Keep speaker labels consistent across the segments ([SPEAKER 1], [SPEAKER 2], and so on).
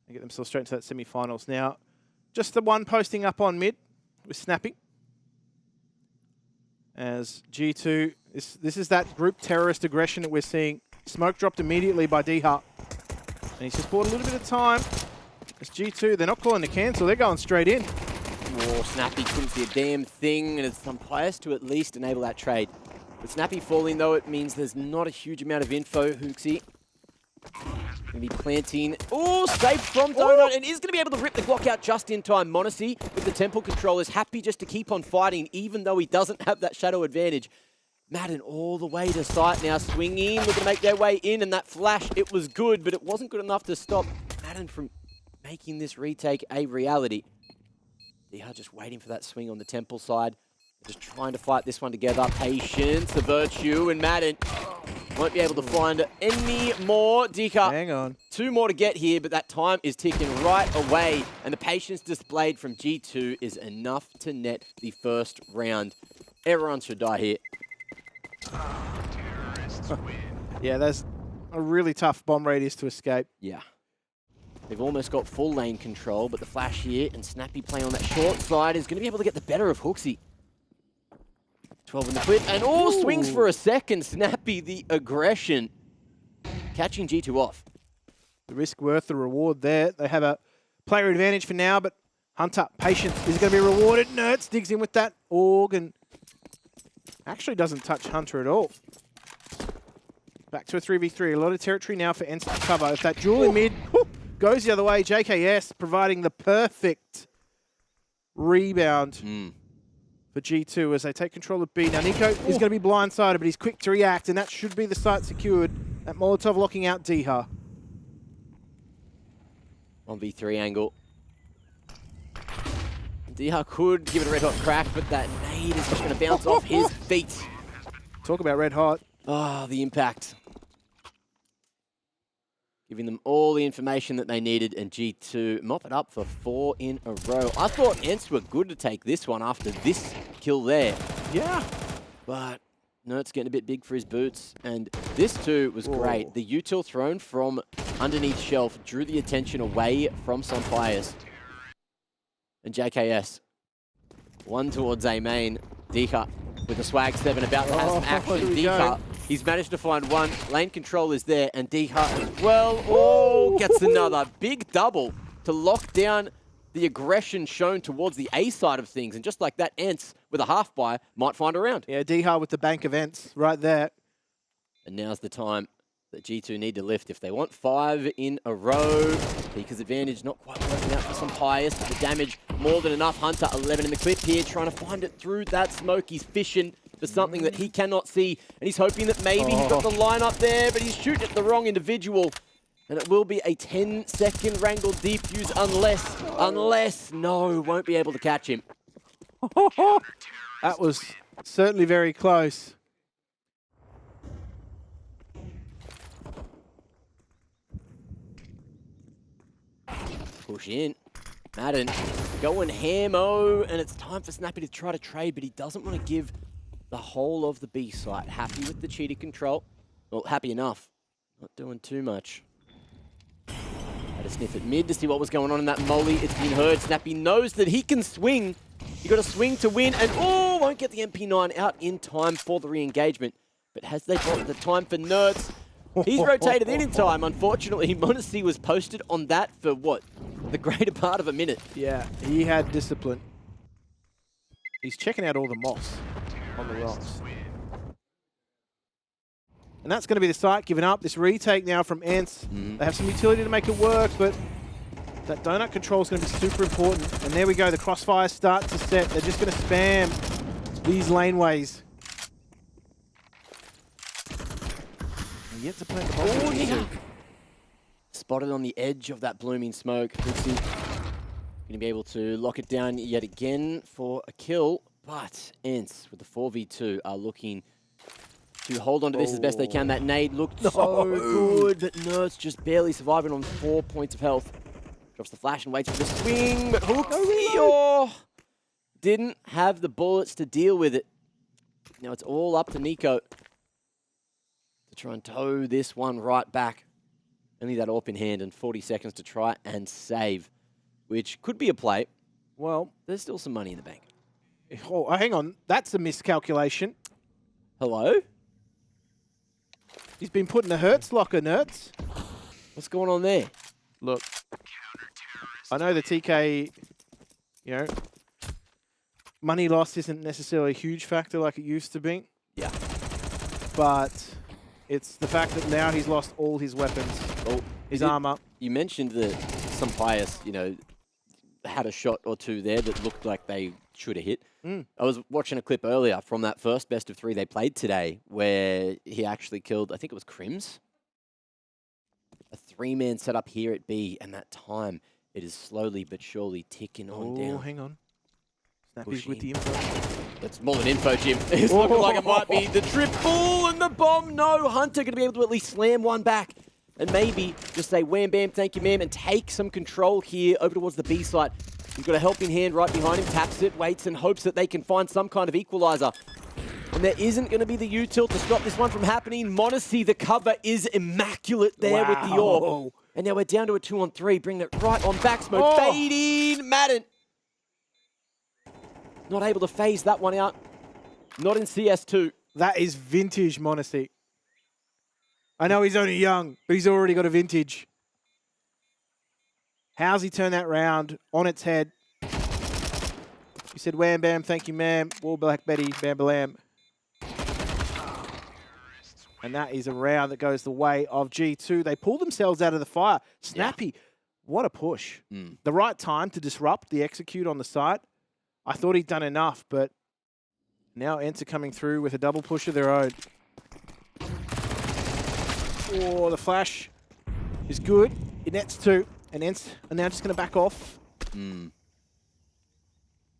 [SPEAKER 1] They get themselves straight into that semi-finals. Now, just the one posting up on mid with Snappy. As G2, this is that group terrorist aggression that we're seeing. Smoke dropped immediately by D-Hut. And he's just bought a little bit of time. It's G2, they're not calling the cancel, they're going straight in.
[SPEAKER 2] Oh, Snappy couldn't see a damn thing, and it's umpires to at least enable that trade. With Snappy falling, though, it means there's not a huge amount of info. Hooksy going to be planting. Oh, safe from Donut, and is going to be able to rip the Glock out just in time. Monacy, with the temple control, is happy just to keep on fighting, even though he doesn't have that shadow advantage. Madden all the way to site now, swinging, looking to make their way in, and that flash, it was good, but it wasn't good enough to stop Madden from making this retake a reality. They are just waiting for that swing on the temple side. Just trying to fight this one together. Patience, the Virtue, and Madden won't be able to find any more. Dika,
[SPEAKER 1] hang on.
[SPEAKER 2] 2 more to get here, but that time is ticking right away. And the patience displayed from G2 is enough to net the first round. Everyone should die here.
[SPEAKER 1] Yeah, there's a really tough bomb radius to escape.
[SPEAKER 2] Yeah. They've almost got full lane control, but the flash here and Snappy playing on that short side is going to be able to get the better of Hooksy. 12 in the clip, and swings for a second. Snappy, the aggression, catching G2 off.
[SPEAKER 1] The risk worth the reward there. They have a player advantage for now, but Hunter, patience, is going to be rewarded. Nerds digs in with that Org and actually doesn't touch Hunter at all. Back to a 3v3. A lot of territory now for ENCE to cover. If that duel in mid goes the other way, JKS providing the perfect rebound for G2 as they take control of B. Now, Nico is going to be blindsided, but he's quick to react, and that should be the site secured. That Molotov locking out Diha.
[SPEAKER 2] 1v3 angle. Diha could give it a red hot crack, but that nade is just going to bounce off his feet.
[SPEAKER 1] Talk about red hot.
[SPEAKER 2] Oh, the impact. Giving them all the information that they needed, and G2 mop it up for 4 in a row. I thought ENCE were good to take this one after this kill there.
[SPEAKER 1] Yeah.
[SPEAKER 2] But no, it's getting a bit big for his boots. And this too was great. The util thrown from underneath shelf drew the attention away from Sampires. And JKS. One towards A main. Dika with the swag 7 about to have some action. Dika. He's managed to find one. Lane control is there, and D-Hut as well. Oh, gets another big double to lock down the aggression shown towards the A side of things. And just like that, ENCE with a half buy might find a round.
[SPEAKER 1] Yeah, D-Hut with the bank of ENCE right there.
[SPEAKER 2] And now's the time that G2 need to lift if they want 5 in a row. Because advantage not quite working out for some pious. The damage more than enough. Hunter 11 in the clip here, trying to find it through that smoke. He's fishing for something that he cannot see, and he's hoping that maybe he got the line up there, but he's shooting at the wrong individual, and it will be a 10-second wrangle defuse unless, no, won't be able to catch him.
[SPEAKER 1] That was certainly very close.
[SPEAKER 2] Push in. Madden going ham-o, and it's time for Snappy to try to trade, but he doesn't want to give the whole of the B site. Happy with the cheated control. Well, happy enough. Not doing too much. Had a sniff at mid to see what was going on in that molly. It's been heard. Snappy knows that he can swing. You got to swing to win, and won't get the MP9 out in time for the re-engagement. But has they got the time for Nerds? He's rotated in time. Unfortunately, Monacy was posted on that for what? The greater part of a minute.
[SPEAKER 1] Yeah, he had discipline. He's checking out all the moss on the rocks. And that's going to be the site giving up. This retake now from ENCE. They have some utility to make it work, but that donut control is going to be super important. And there we go. The crossfires start to set. They're just going to spam these laneways. And yet to play the ball.
[SPEAKER 2] Yeah. Spotted on the edge of that blooming smoke. Going to be able to lock it down yet again for a kill. But ENCE with the 4v2 are looking to hold on to this as best they can. That nade looked so good, but Nerds just barely surviving on 4 points of health. Drops the flash and waits for the swing, but Hooksy didn't have the bullets to deal with it. Now it's all up to Nico to try and tow this one right back. Only that AWP in hand and 40 seconds to try and save, which could be a play.
[SPEAKER 1] Well,
[SPEAKER 2] There's still some money in the bank.
[SPEAKER 1] oh, hang on. That's a miscalculation.
[SPEAKER 2] Hello?
[SPEAKER 1] He's been put in a Hertz locker, Nerds.
[SPEAKER 2] What's going on there?
[SPEAKER 1] Look, I know the TK, you know, money loss isn't necessarily a huge factor like it used to be.
[SPEAKER 2] Yeah.
[SPEAKER 1] But it's the fact that now he's lost all his weapons,
[SPEAKER 2] Well,
[SPEAKER 1] his armor.
[SPEAKER 2] You mentioned that some players, you know, had a shot or two there that looked like they should have hit. I was watching a clip earlier from that first best of 3 they played today where he actually killed, I think it was Crims. A 3-man setup here at B, and that time it is slowly but surely ticking on
[SPEAKER 1] Oh,
[SPEAKER 2] down.
[SPEAKER 1] hang on. Snappy's
[SPEAKER 2] Pushing.
[SPEAKER 1] with the info.
[SPEAKER 2] That's more than info, Jim. It's looking like it might be the triple and the bomb. No, Hunter going to be able to at least slam one back and maybe just say wham, bam, thank you, ma'am, and take some control here over towards the B site. He's got a helping hand right behind him, taps it, waits and hopes that they can find some kind of equalizer. And there isn't going to be the U-tilt to stop this one from happening. Monacy, the cover is immaculate there with the AWP. And now we're down to a 2-on-3, bringing it right on back smoke. Fading, Madden. Not able to phase that one out. Not in CS2.
[SPEAKER 1] That is vintage Monacy. I know he's only young, but he's already got a vintage. How's he turned that round on its head? He said, wham, bam, thank you, ma'am. Wall Black Betty, bam, balam. And that is a round that goes the way of G2. They pull themselves out of the fire. Snappy, what a push. The right time to disrupt the execute on the site. I thought he'd done enough, but now ENCE are coming through with a double push of their own. Oh, the flash is good. It nets 2, and ENCE are now just going to back off.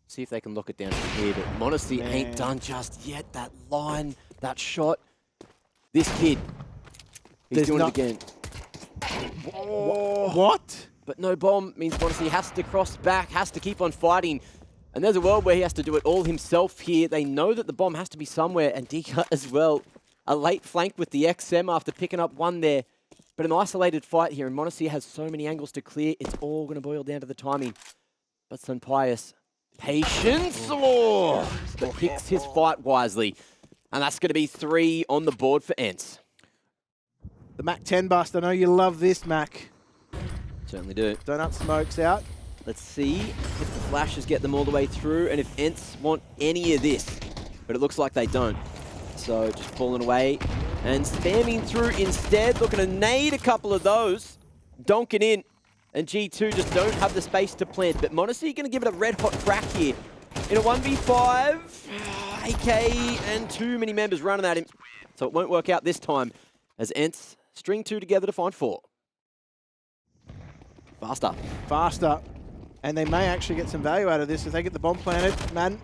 [SPEAKER 2] See if they can lock it down from here, but Monacy ain't done just yet. That line, that shot. This kid, he's doing it again.
[SPEAKER 1] What?
[SPEAKER 2] But no bomb means Monacy has to cross back, has to keep on fighting. And there's a world where he has to do it all himself here. They know that the bomb has to be somewhere, and Dika as well. A late flank with the XM after picking up one there. But an isolated fight here, and Monacy has so many angles to clear. It's all going to boil down to the timing. But Sunpius, patience, but picks his fight wisely. And that's going to be 3 on the board for ENCE.
[SPEAKER 1] The Mac 10 bust. I know you love this, Mac.
[SPEAKER 2] Certainly do.
[SPEAKER 1] Donut smokes out.
[SPEAKER 2] Let's see if the flashes get them all the way through and if ENCE want any of this. But it looks like they don't. So just falling away and spamming through instead. Looking to nade a couple of those. Donking in. And G2 just don't have the space to plant. But Monacy going to give it a red hot crack here. In a 1v5, AK and too many members running at him. So it won't work out this time as ENCE string 2 together to find 4. Faster.
[SPEAKER 1] Faster. And they may actually get some value out of this if they get the bomb planted. Madden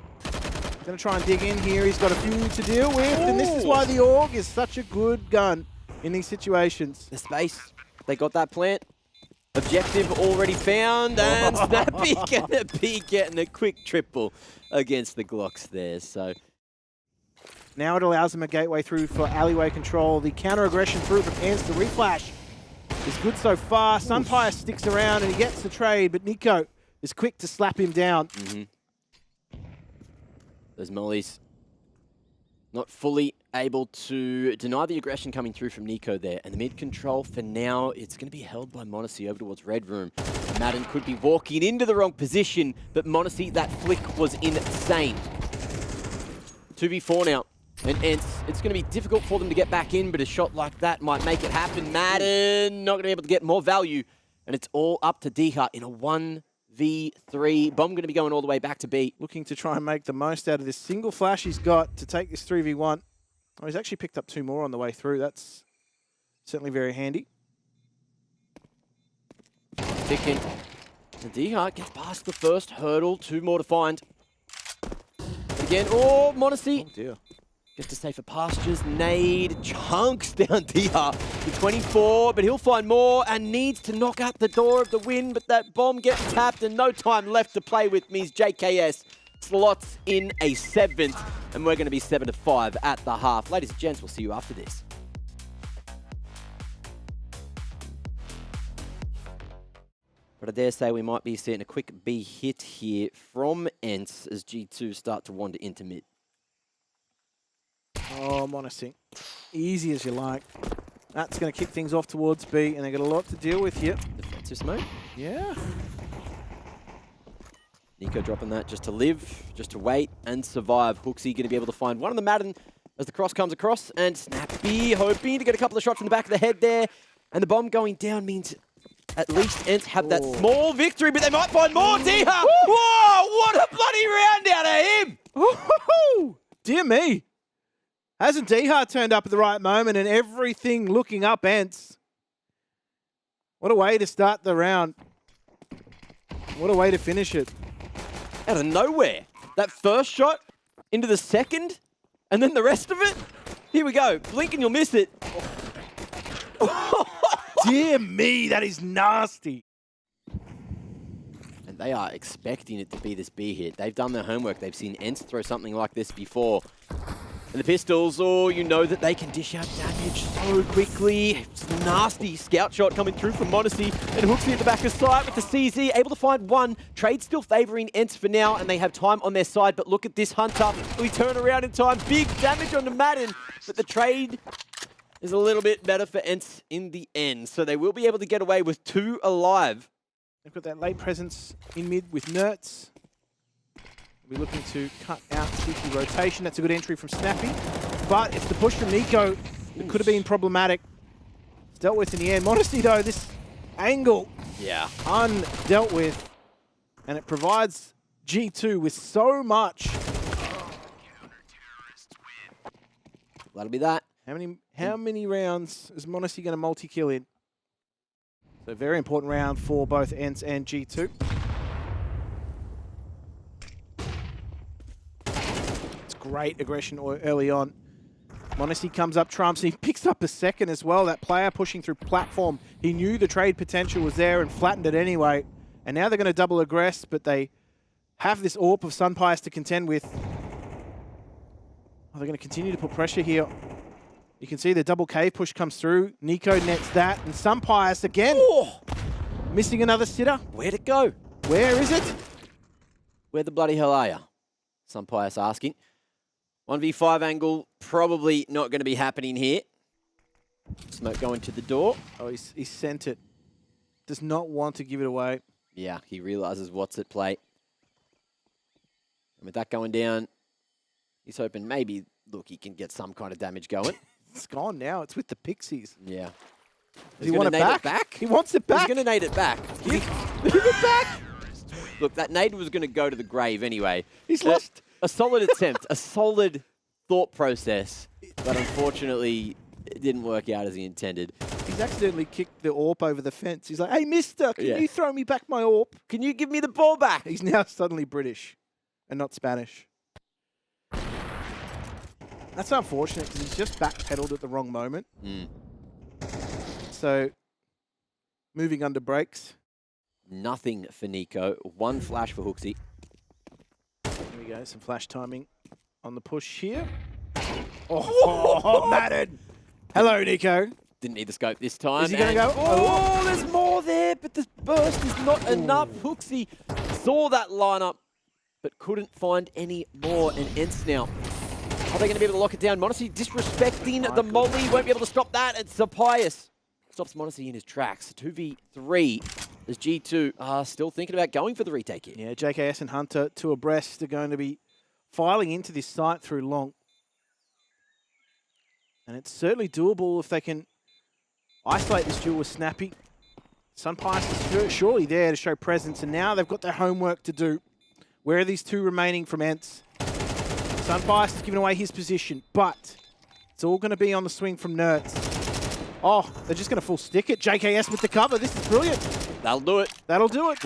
[SPEAKER 1] going to try and dig in here. He's got a few to deal with. And this is why the AUG is such a good gun in these situations.
[SPEAKER 2] The space. They got that plant. Objective already found, and Snappy gonna be getting a quick triple against the Glocks there. So
[SPEAKER 1] now it allows them a gateway through for alleyway control. The counter aggression through from ENCE. The reflash is good so far. Sunfire sticks around and he gets the trade, but Nico is quick to slap him down.
[SPEAKER 2] Those mollies not fully able to deny the aggression coming through from Nico there. And the mid control for now, it's going to be held by Monacy over towards Red Room. Madden could be walking into the wrong position, but Monacy, that flick was insane. 2v4 now. And ENCE, it's going to be difficult for them to get back in, but a shot like that might make it happen. Madden not going to be able to get more value. And it's all up to Diha in a 1v3. Bomb going to be going all the way back to B.
[SPEAKER 1] Looking to try and make the most out of this single flash he's got to take this 3v1. Oh, he's actually picked up 2 more on the way through. That's certainly very handy.
[SPEAKER 2] Picking. And Diha gets past the first hurdle. 2 more to find. Again, Monacy.
[SPEAKER 1] Oh, dear.
[SPEAKER 2] Gets to safer pastures. Nade chunks down Diha to 24, but he'll find more and needs to knock out the door of the win, but that bomb gets tapped and no time left to play with means JKS slots in a 7th, and we're going to be 7-5 at the half. Ladies and gents, we'll see you after this. But I dare say we might be seeing a quick B hit here from ENCE as G2 start to wander into mid.
[SPEAKER 1] Oh, Monacy. Easy as you like. That's going to kick things off towards B, and they got a lot to deal with here.
[SPEAKER 2] Defensive smoke.
[SPEAKER 1] Yeah.
[SPEAKER 2] Nico dropping that just to live, just to wait and survive. Hooksy going to be able to find one on the Madden as the cross comes across, and Snappy hoping to get a couple of shots from the back of the head there. And the bomb going down means at least ENCE have that small victory, but they might find more. Diha! Whoa! What a bloody round out of him!
[SPEAKER 1] Woo-hoo-hoo! Dear me. Hasn't Diha turned up at the right moment and everything looking up ENCE? What a way to start the round. What a way to finish it.
[SPEAKER 2] Out of nowhere. That first shot into the second, and then the rest of it. Here we go. Blink and you'll miss it.
[SPEAKER 1] Dear me, that is nasty.
[SPEAKER 2] And they are expecting it to be this B hit. They've done their homework. They've seen ENCE throw something like this before. And the pistols, oh, you know that they can dish out damage so quickly. It's a nasty scout shot coming through from Monacy. And Hooksy at the back of sight with the CZ, able to find one. Trade still favouring ENCE for now, and they have time on their side. But look at this Hunter. We turn around in time. Big damage on the Madden. But the trade is a little bit better for ENCE in the end. So they will be able to get away with 2 alive.
[SPEAKER 1] They've got that late presence in mid with Nertz. We're looking to cut out sneaky rotation. That's a good entry from Snappy. But it's the push from Nico that could have been problematic. It's dealt with in the end. Modesty, though, this angle,
[SPEAKER 2] Yeah.
[SPEAKER 1] undealt with. And it provides G2 with so much.
[SPEAKER 2] That'll be that.
[SPEAKER 1] How many rounds is Modesty going to multi-kill in? So very important round for both ENCE and G2. Great aggression early on. Monacy comes up, trumps, he picks up a second as well. That player pushing through platform. He knew the trade potential was there and flattened it anyway. And now they're going to double aggress, but they have this AWP of Sunpies to contend with. Oh, they're going to continue to put pressure here. You can see the double K push comes through. Nico nets that, and Sunpies again.
[SPEAKER 2] Oh!
[SPEAKER 1] Missing another sitter.
[SPEAKER 2] Where'd it go?
[SPEAKER 1] Where is it?
[SPEAKER 2] Where the bloody hell are you? Sunpies asking. 1v5 angle, probably not going to be happening here. Smoke going to the door.
[SPEAKER 1] Oh, he sent it. Does not want to give it away.
[SPEAKER 2] Yeah, he realizes what's at play. And with that going down, he's hoping maybe, look, he can get some kind of damage going.
[SPEAKER 1] It's gone now. It's with the Pixies.
[SPEAKER 2] Yeah.
[SPEAKER 1] Does he want it back? He wants it back.
[SPEAKER 2] He's going to nade it back.
[SPEAKER 1] Give it back.
[SPEAKER 2] Look, that nade was going to go to the grave anyway.
[SPEAKER 1] He's lost.
[SPEAKER 2] A solid attempt, a solid thought process, but unfortunately, it didn't work out as he intended.
[SPEAKER 1] He's accidentally kicked the AWP over the fence. He's like, hey, mister, can you throw me back my AWP?
[SPEAKER 2] Can you give me the ball back?
[SPEAKER 1] He's now suddenly British and not Spanish. That's unfortunate because he's just backpedaled at the wrong moment. So, moving under brakes.
[SPEAKER 2] Nothing for Nico. One flash for Hooksy.
[SPEAKER 1] Here we go, some flash timing on the push here. Oh, Madden! Hello, Nico.
[SPEAKER 2] Didn't need the scope this time.
[SPEAKER 1] Is he going to go?
[SPEAKER 2] Oh, there's more there, but the burst is not enough. Hooksy saw that lineup, but couldn't find any more. And ENCE now. Are they going to be able to lock it down? Monacy disrespecting the molly. Won't be able to stop that. And Sapias stops Monacy in his tracks. 2v3 as G2 are still thinking about going for the retake here.
[SPEAKER 1] Yeah, JKS and Hunter, 2 abreast, are going to be filing into this site through long. And it's certainly doable if they can isolate this duel with Snappy. Sunpies is surely there to show presence, and now they've got their homework to do. Where are these 2 remaining from ENCE? Sunpies has given away his position, but it's all going to be on the swing from Nertz. Oh, they're just going to full stick it. JKS with the cover. This is brilliant.
[SPEAKER 2] That'll do it.
[SPEAKER 1] That'll do it.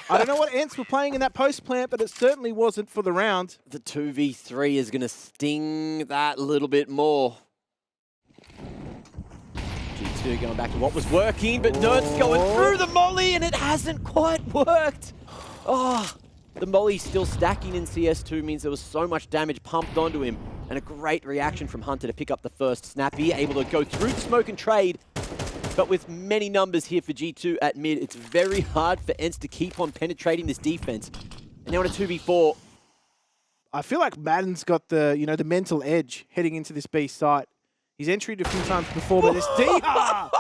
[SPEAKER 1] I don't know what ENCE were playing in that post plant, but it certainly wasn't for the round.
[SPEAKER 2] The 2v3 is going to sting that a little bit more. G2 going back to what was working, but Nertz going through the molly, and it hasn't quite worked. Oh, the molly still stacking in CS2 means there was so much damage pumped onto him, and a great reaction from Hunter to pick up the first Snappy, able to go through the smoke and trade. But with many numbers here for G2 at mid, it's very hard for ENCE to keep on penetrating this defense. And now in a 2v4.
[SPEAKER 1] I feel like Madden's got the, the mental edge heading into this B site. He's entered a few times before, but it's Diha!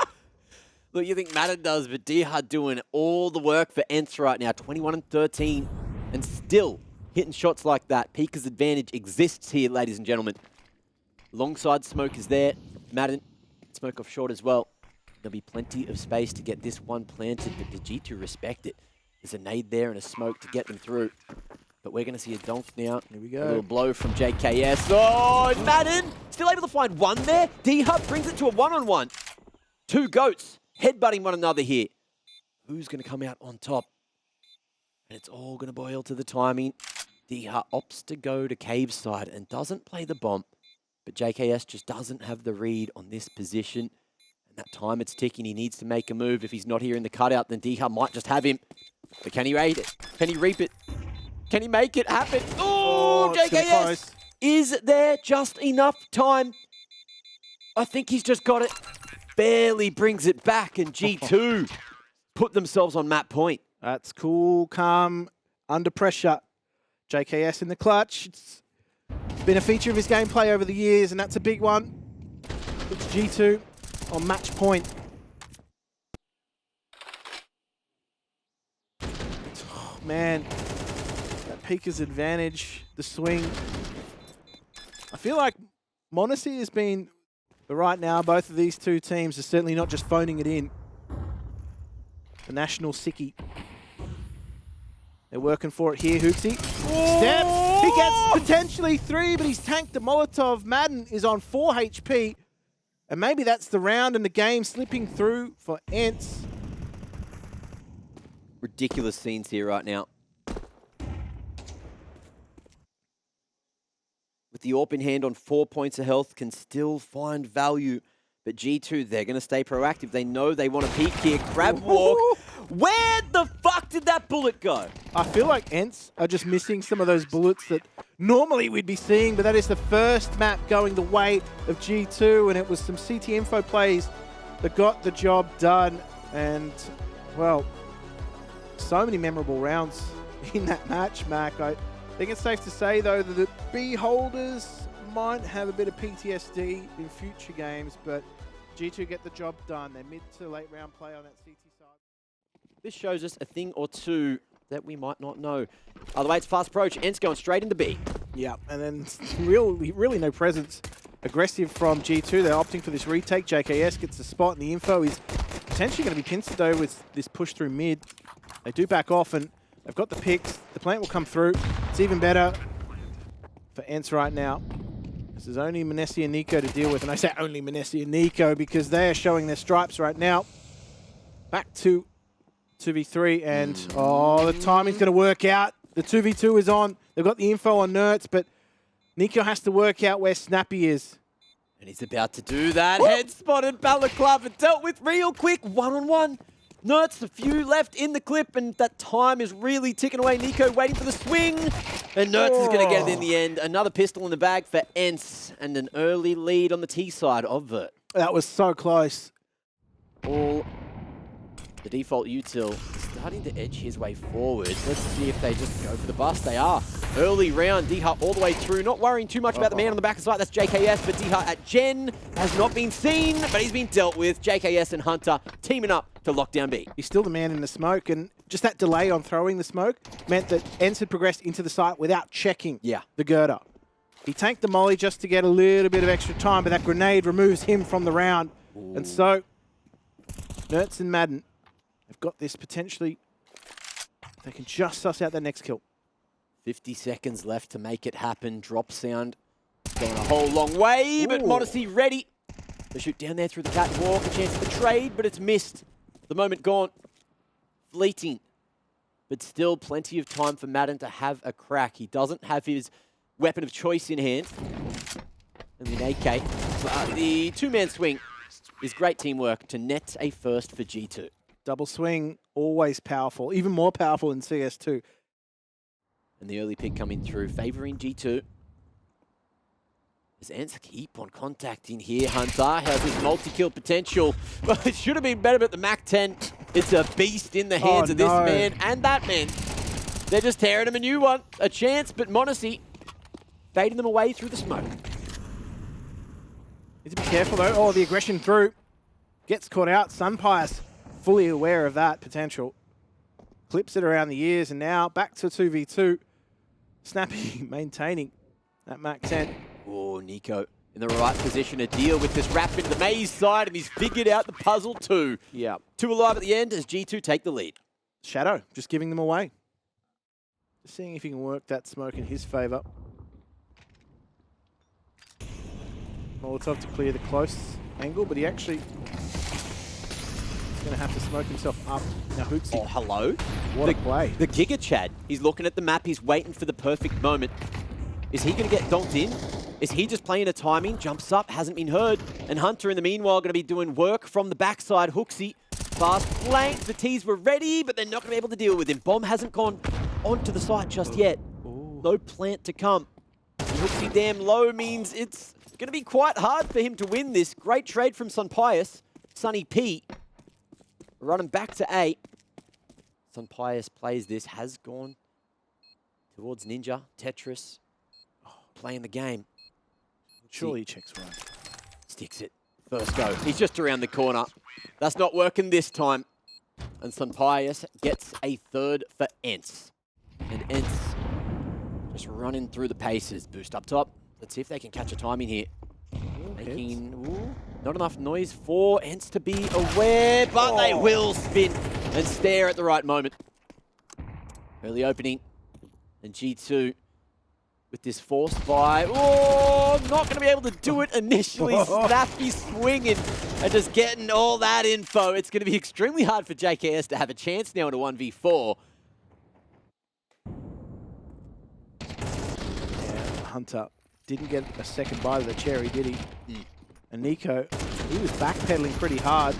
[SPEAKER 2] Look, you think Madden does, but Diha doing all the work for ENCE right now. 21-13, and still hitting shots like that. Pika's advantage exists here, ladies and gentlemen. Longside smoke is there. Madden, smoke off short as well. There'll be plenty of space to get this one planted, but the G2 respect it. There's a nade there and a smoke to get them through. But we're going to see a donk now.
[SPEAKER 1] Here we go.
[SPEAKER 2] A little blow from JKS. Oh, Madden still able to find one there. Diha brings it to a one-on-one. Two goats headbutting one another here. Who's going to come out on top? And it's all going to boil to the timing. Diha opts to go to cave side and doesn't play the bomb. But JKS just doesn't have the read on this position. And that time it's ticking. He needs to make a move. If he's not here in the cutout, then Diha might just have him. But can he raid it? Can he reap it? Can he make it happen? Oh, JKS! Is there just enough time? I think he's just got it. Barely brings it back, and G2 put themselves on map point.
[SPEAKER 1] That's cool, calm, under pressure. JKS in the clutch. It's been a feature of his gameplay over the years, and that's a big one. It's G2 on match point. Oh, man, that Pika's advantage, the swing. I feel like Monacy has been, but right now, both of these two teams are certainly not just phoning it in. The national sickie. They're working for it here, Hooksy. Steps! He gets potentially 3, but he's tanked the Molotov. Madden is on 4 HP. And maybe that's the round and the game slipping through for ENCE.
[SPEAKER 2] Ridiculous scenes here right now. With the AWP in hand on 4 points of health, can still find value. But G2, they're going to stay proactive. They know they want to peek here. Grab walk. Where the fuck did that bullet go?
[SPEAKER 1] I feel like ENCE are just missing some of those bullets that normally we'd be seeing, but that is the first map going the way of G2, and it was some CT info plays that got the job done. And, well, so many memorable rounds in that match, Mac. I think it's safe to say, though, that the B holders might have a bit of PTSD in future games, but G2 get the job done. They're mid to late round play on that CT side.
[SPEAKER 2] This shows us a thing or two that we might not know. Other way, it's fast approach. ENCE going straight into B.
[SPEAKER 1] Yeah, and then really no presence. Aggressive from G2. They're opting for this retake. JKS gets the spot, and the info is potentially going to be pinched, though, with this push through mid. They do back off, and they've got the picks. The plant will come through. It's even better for ENCE right now. This is only Manesi and Nico to deal with, and I say only Manesi and Nico because they are showing their stripes right now. Back to 2v3, and oh, the timing's going to work out. The 2v2 is on. They've got the info on Nertz, but Nico has to work out where Snappy is.
[SPEAKER 2] And he's about to do that. Head spotted, Balaclava dealt with real quick, one-on-one. Nertz, a few left in the clip, and that time is really ticking away. Nico waiting for the swing, and Nertz is going to get it in the end. Another pistol in the bag for ENCE, and an early lead on the T side of Vert.
[SPEAKER 1] That was so close.
[SPEAKER 2] All the default util is starting to edge his way forward. Let's see if they just go for the bust. They are. Early round, Diha all the way through. Not worrying too much about the man on the back of the site. That's JKS, but Diha at Gen has not been seen, but he's been dealt with. JKS and Hunter teaming up to lock down B.
[SPEAKER 1] He's still the man in the smoke, and just that delay on throwing the smoke meant that ENCE had progressed into the site without checking the girder. He tanked the molly just to get a little bit of extra time, but that grenade removes him from the round. Ooh. And so, Nertz and Madden have got this potentially. They can just suss out their next kill.
[SPEAKER 2] 50 seconds left to make it happen. Drop sound going a whole long way, but Monacy ready. They shoot down there through the catwalk, a chance for the trade, but it's missed. The moment gone. Fleeting. But still plenty of time for Madden to have a crack. He doesn't have his weapon of choice in hand. And the AK. But the two-man swing is great teamwork to net a first for G2.
[SPEAKER 1] Double swing, always powerful. Even more powerful in CS2. And
[SPEAKER 2] the early pick coming through, favouring G2. Does ENCE keep on contacting here? Hunter has his multi-kill potential. Well, it should have been better, but the MAC-10, it's a beast in the hands of this man and that man. They're just tearing him a new one. A chance, but m0NESY fading them away through the smoke.
[SPEAKER 1] Need to be careful though. Oh, the aggression through. Gets caught out. Sunpire's fully aware of that potential. Clips it around the ears, and now back to 2v2. Snappy maintaining that MAC-10.
[SPEAKER 2] Oh, Nico in the right position to deal with this wrap into the maze side, and he's figured out the puzzle too.
[SPEAKER 1] Yeah.
[SPEAKER 2] 2 alive at the end as G2 take the lead.
[SPEAKER 1] Shadow, just giving them away. Just seeing if he can work that smoke in his favour. Molotov to clear the close angle, but he actually is going to have to smoke himself up. Now Hooksy.
[SPEAKER 2] Oh, hello.
[SPEAKER 1] What a play.
[SPEAKER 2] The Giga Chad. He's looking at the map. He's waiting for the perfect moment. Is he going to get donked in? Is he just playing a timing? Jumps up, hasn't been heard. And Hunter, in the meanwhile, going to be doing work from the backside. Hooksy, fast flank. The T's were ready, but they're not going to be able to deal with him. Bomb hasn't gone onto the site just yet.
[SPEAKER 1] Ooh.
[SPEAKER 2] No plant to come. And Hooksy damn low means it's going to be quite hard for him to win this. Great trade from Sunpius. Sunny P running back to A. Sunpius plays this, has gone towards Ninja, Tetris, playing the game.
[SPEAKER 1] Surely he checks right.
[SPEAKER 2] Sticks it. First go. He's just around the corner. That's not working this time. And Sunpius gets a third for ENCE. And ENCE just running through the paces. Boost up top. Let's see if they can catch a timing here. Making not enough noise for ENCE to be aware, but they will spin and stare at the right moment. Early opening. And G2 with this forced buy. Oh, not going to be able to do it initially. Snappy swinging and just getting all that info. It's going to be extremely hard for JKS to have a chance now in a 1v4.
[SPEAKER 1] Yeah, Hunter didn't get a second bite of the cherry, did he? And Nico, he was backpedaling pretty hard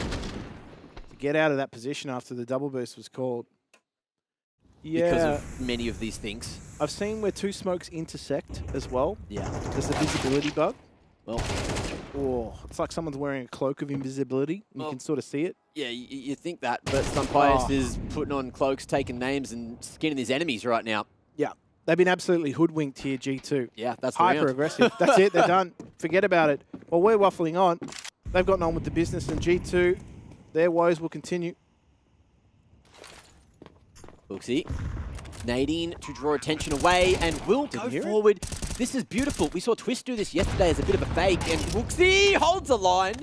[SPEAKER 1] to get out of that position after the double boost was called. Yeah.
[SPEAKER 2] Because of many of these things.
[SPEAKER 1] I've seen where 2 smokes intersect as well.
[SPEAKER 2] Yeah.
[SPEAKER 1] There's the visibility bug.
[SPEAKER 2] Well,
[SPEAKER 1] oh, it's like someone's wearing a cloak of invisibility. And you can sort of see it.
[SPEAKER 2] Yeah, you think that, but Sunpius is putting on cloaks, taking names, and skinning his enemies right now.
[SPEAKER 1] Yeah. They've been absolutely hoodwinked here, G2.
[SPEAKER 2] Yeah, that's the
[SPEAKER 1] hyper
[SPEAKER 2] round.
[SPEAKER 1] aggressive. That's it, they're done. Forget about it. Well, we're waffling on. They've gotten on with the business, and G2, their woes will continue.
[SPEAKER 2] Hooksy, Nadine to draw attention away, and will go forward. This is beautiful. We saw Twist do this yesterday as a bit of a fake, and Hooksy holds a line.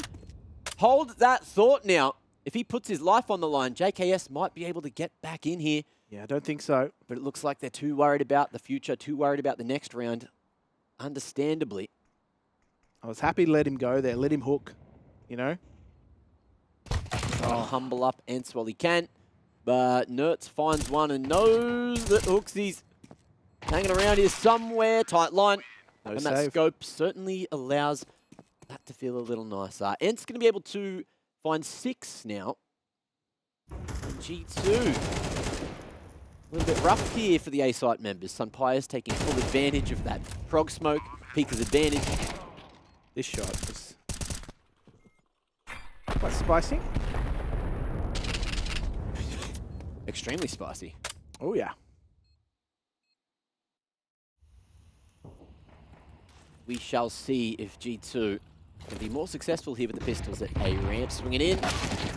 [SPEAKER 2] Hold that thought now. If he puts his life on the line, JKS might be able to get back in here.
[SPEAKER 1] Yeah, I don't think so.
[SPEAKER 2] But it looks like they're too worried about the future, too worried about the next round. Understandably.
[SPEAKER 1] I was happy to let him go there, let him hook, you know?
[SPEAKER 2] Humble up ENCE while he can. But Nertz finds one and knows that Hooksy's hanging around here somewhere. Tight line. And that scope certainly allows that to feel a little nicer. ENCE going to be able to find 6 now. And G2. A little bit rough here for the A-site members. Sunpius taking full advantage of that prog smoke. Pika's advantage.
[SPEAKER 1] This shot was quite spicy.
[SPEAKER 2] Extremely spicy.
[SPEAKER 1] Oh, yeah.
[SPEAKER 2] We shall see if G2 can be more successful here with the pistols at A ramp. Swinging in,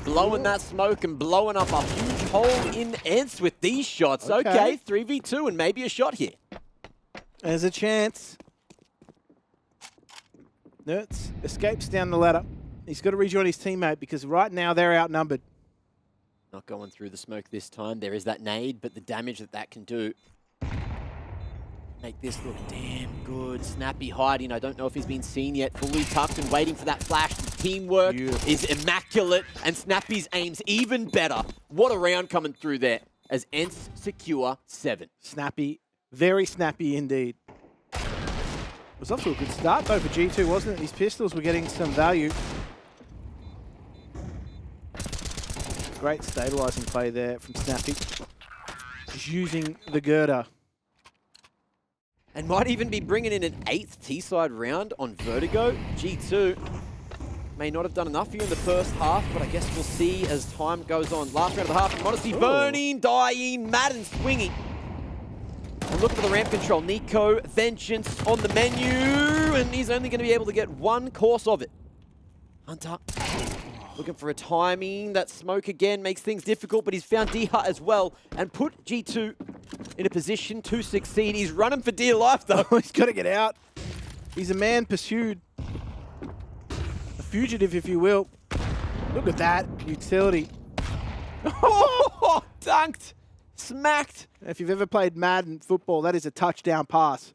[SPEAKER 2] blowing that smoke and blowing up a huge hole in ENCE with these shots. Okay, 3v2 and maybe a shot here.
[SPEAKER 1] There's a chance. Nertz escapes down the ladder. He's got to rejoin his teammate because right now they're outnumbered.
[SPEAKER 2] Not going through the smoke this time. There is that nade, but the damage that that can do make this look damn good. Snappy hiding. I don't know if he's been seen yet. Fully tucked and waiting for that flash. The teamwork is immaculate, and Snappy's aim's even better. What a round coming through there as ENCE secure 7.
[SPEAKER 1] Snappy. Very snappy indeed. It was off to a good start though for G2, wasn't it? These pistols were getting some value. Great stabilizing play there from Snappy. Just using the girder.
[SPEAKER 2] and might even be bringing in an 8th T-side round on Vertigo. G2 may not have done enough here in the first half, but I guess we'll see as time goes on. Last round of the half, Modesty burning, dying, Madden swinging. And looking for the ramp control. Nico, Vengeance on the menu, and he's only going to be able to get one course of it. Hunter looking for a timing. That smoke again makes things difficult, but he's found D-Hut as well and put G2 in a position to succeed. He's running for dear life, though.
[SPEAKER 1] He's got to get out. He's a man pursued. A fugitive, if you will. Look at that utility.
[SPEAKER 2] Oh, dunked. Smacked.
[SPEAKER 1] If you've ever played Madden football, that is a touchdown pass.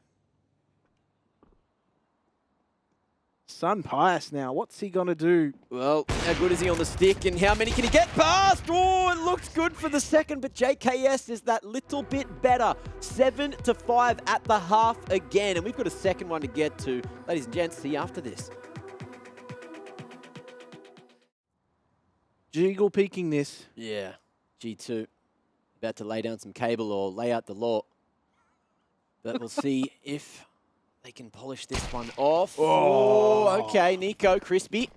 [SPEAKER 1] Son Pius now, what's he going to do?
[SPEAKER 2] Well, how good is he on the stick and how many can he get past? Oh, it looks good for the second, but JKS is that little bit better. 7-5 at the half again, and we've got a second one to get to. Ladies and gents, see you after this.
[SPEAKER 1] Jiggle peeking this.
[SPEAKER 2] Yeah, G2 about to lay down some cable or lay out the law. But we'll see if they can polish this one off. Oh, okay, Nico, crispy.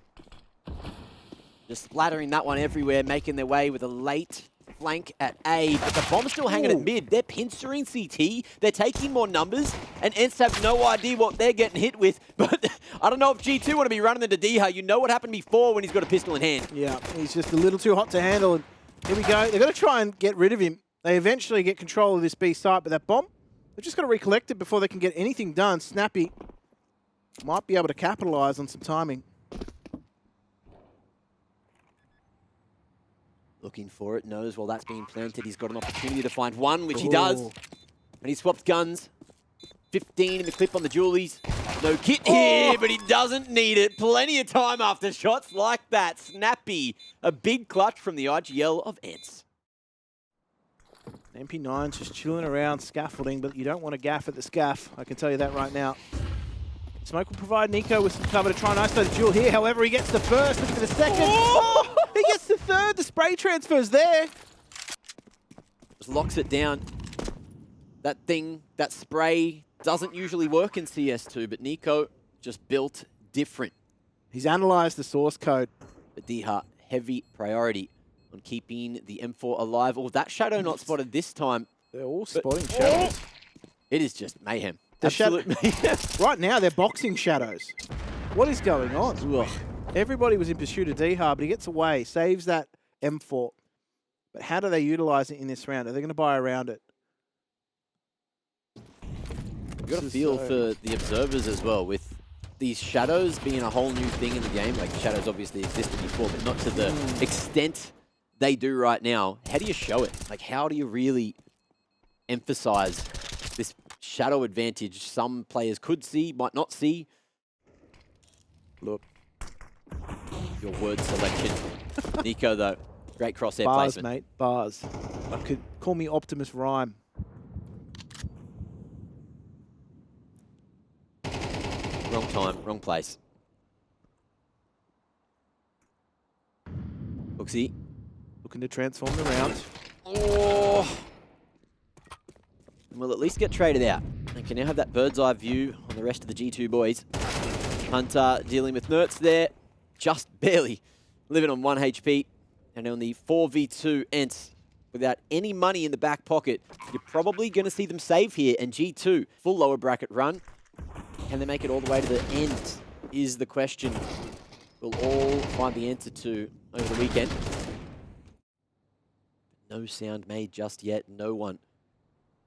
[SPEAKER 2] Just splattering that one everywhere, making their way with a late flank at A. But the bomb's still hanging at mid. They're pincering CT. They're taking more numbers. And ENCE have no idea what they're getting hit with. But I don't know if G2 want to be running into D-Hut. You know what happened before when he's got a pistol in hand.
[SPEAKER 1] Yeah, he's just a little too hot to handle. And here we go. They've got to try and get rid of him. They eventually get control of this B site, but that bomb, they've just got to recollect it before they can get anything done. Snappy might be able to capitalize on some timing.
[SPEAKER 2] Looking for it, knows while that's being planted, he's got an opportunity to find one, which he does. And he swapped guns. 15 in the clip on the Julies. No kit here, but he doesn't need it. Plenty of time after shots like that. Snappy, a big clutch from the IGL of ENCE.
[SPEAKER 1] MP9's just chilling around scaffolding, but you don't want to gaff at the scaff. I can tell you that right now. Smoke will provide Nico with some cover to try and isolate the duel here. However, he gets the first, look for the second. Oh! He gets the third. The spray transfer's there.
[SPEAKER 2] Just locks it down. That thing, that spray, doesn't usually work in CS2, but Nico just built different.
[SPEAKER 1] He's analyzed the source code.
[SPEAKER 2] But D-Hut, heavy priority on keeping the M4 alive. Oh, that shadow not spotted this time.
[SPEAKER 1] They're all spotting shadows.
[SPEAKER 2] It is just mayhem.
[SPEAKER 1] The
[SPEAKER 2] Absolute mayhem.
[SPEAKER 1] Right now, they're boxing shadows. What is going on?
[SPEAKER 2] Ugh.
[SPEAKER 1] Everybody was in pursuit of D-Hard, but he gets away, saves that M4. But how do they utilize it in this round? Are they going to buy around it?
[SPEAKER 2] You've got a feel for the observers as well, with these shadows being a whole new thing in the game. Like, shadows obviously existed before, but not to the extent they do right now. How do you show it? Like, how do you really emphasize this shadow advantage some players could see, might not see? Look, your word selection. Nico, though, great crosshair
[SPEAKER 1] bars,
[SPEAKER 2] placement.
[SPEAKER 1] mate, bars. I could call me Optimus Rhyme.
[SPEAKER 2] Wrong time, wrong place. Looksy.
[SPEAKER 1] Looking to transform the round.
[SPEAKER 2] Oh! And we'll at least get traded out. And can now have that bird's eye view on the rest of the G2 boys. Hunter dealing with Nertz there. Just barely living on 1 HP. And on the 4v2 ENCE, without any money in the back pocket, you're probably going to see them save here. And G2, full lower bracket run. Can they make it all the way to the end is the question. We'll all find the answer to over the weekend. No sound made just yet. No one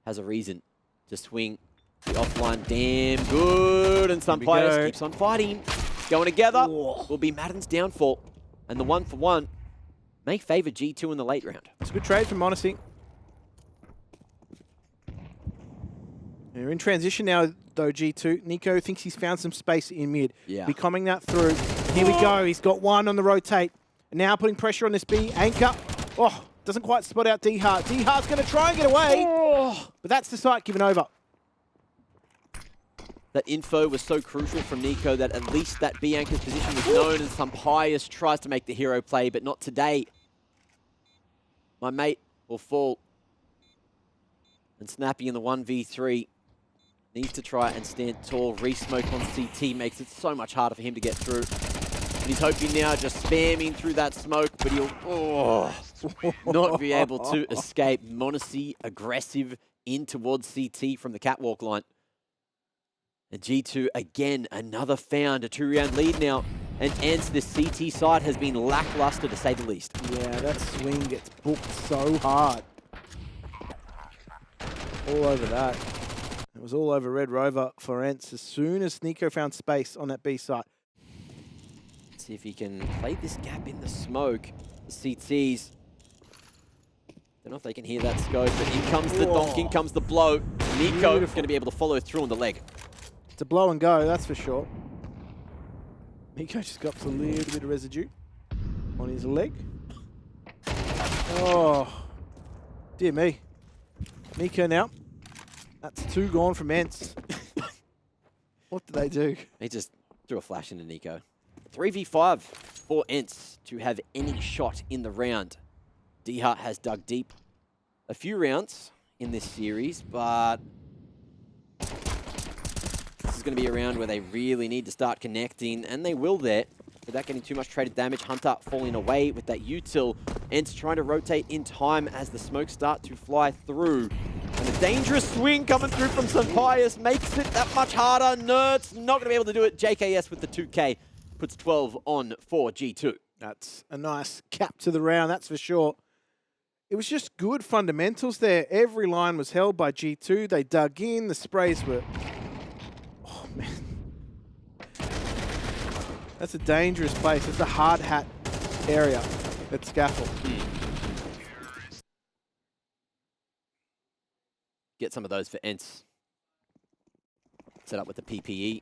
[SPEAKER 2] has a reason to swing the offline. Damn good. And Sunpius keeps on fighting. Going together will be Madden's downfall. And the 1-for-1 may favor G2 in the late round.
[SPEAKER 1] It's a good trade from Monacy. They're in transition now, though, G2. Nico thinks he's found some space in mid.
[SPEAKER 2] Yeah.
[SPEAKER 1] Be coming that through. Here we go. He's got one on the rotate. Now putting pressure on this B. Anchor. Oh, doesn't quite spot out D-Hart. D-Hart's going to try and get away. Oh. But that's the site given over.
[SPEAKER 2] That info was so crucial from Nico that at least that B anchor's position was known, and Sunpius tries to make the hero play, but not today. My mate will fall. And Snappy in the 1v3. Needs to try and stand tall. Re-smoke on CT makes it so much harder for him to get through. And he's hoping now, just spamming through that smoke, but he'll not be able to escape. m0NESY aggressive in towards CT from the catwalk line. And G2 again, another found, a 2-round lead now. And ENCE, the CT side has been lackluster to say the least.
[SPEAKER 1] Yeah, that swing gets booked so hard. All over that. It was all over Red Rover for ENCE as soon as Nico found space on that B site.
[SPEAKER 2] See if he can play this gap in the smoke. The CTs. Don't know if they can hear that scope, but in comes the donk, in comes the blow. Nico is going to be able to follow through on the leg.
[SPEAKER 1] It's a blow and go, that's for sure. Nico just got a little bit of residue on his leg. Oh, dear me. Nico now. That's 2 gone from ENCE. What did they do?
[SPEAKER 2] They just threw a flash into Nico. 3v5 for ENCE to have any shot in the round. D-Hut has dug deep a few rounds in this series, but this is going to be a round where they really need to start connecting, and they will there, without getting too much traded damage. Hunter falling away with that util. ENCE trying to rotate in time as the smokes start to fly through. And a dangerous swing coming through from Sampaius makes it that much harder. Nerds not going to be able to do it. JKS with the 2K puts 12 on for G2.
[SPEAKER 1] That's a nice cap to the round, that's for sure. It was just good fundamentals there. Every line was held by G2. They dug in. The sprays were... Oh, man. That's a dangerous place. It's a hard hat area at Scaffold.
[SPEAKER 2] Get some of those for ENCE. Set up with the PPE.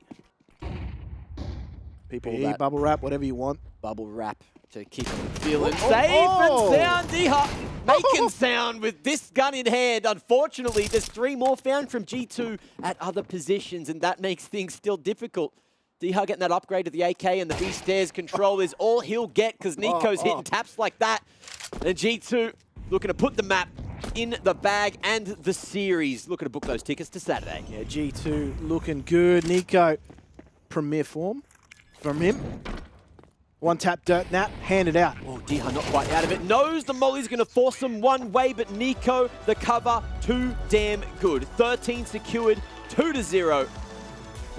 [SPEAKER 1] PPE, bubble wrap, whatever you want.
[SPEAKER 2] Bubble wrap to keep them feeling safe and sound. D-Hut making sound with this gun in hand. Unfortunately, there's 3 more found from G2 at other positions, and that makes things still difficult. D-Hut getting that upgrade to the AK, and the B-Stairs control is all he'll get because Nico's hitting taps like that. And G2 looking to put the map in the bag and the series. Looking to book those tickets to Saturday.
[SPEAKER 1] Yeah, G2 looking good. Nico, premier form from him. 1 tap dirt nap, hand it out.
[SPEAKER 2] Oh, D-Hut not quite out of it. Knows the molly's going to force him one way, but Nico, the cover, too damn good. 13 secured, 2-0.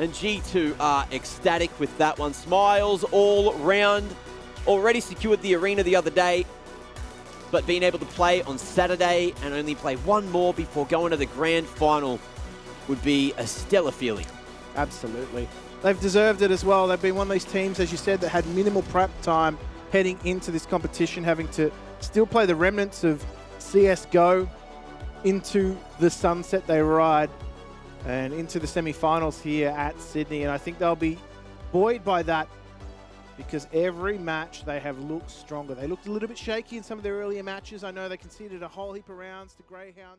[SPEAKER 2] And G2 are ecstatic with that one. Smiles all round. Already secured the arena the other day, but being able to play on Saturday and only play 1 more before going to the grand final would be a stellar feeling.
[SPEAKER 1] Absolutely. They've deserved it as well. They've been one of these teams, as you said, that had minimal prep time heading into this competition, having to still play the remnants of CSGO into the sunset they ride and into the semi-finals here at Sydney. And I think they'll be buoyed by that because every match they have looked stronger. They looked a little bit shaky in some of their earlier matches. I know they conceded a whole heap of rounds to Greyhound.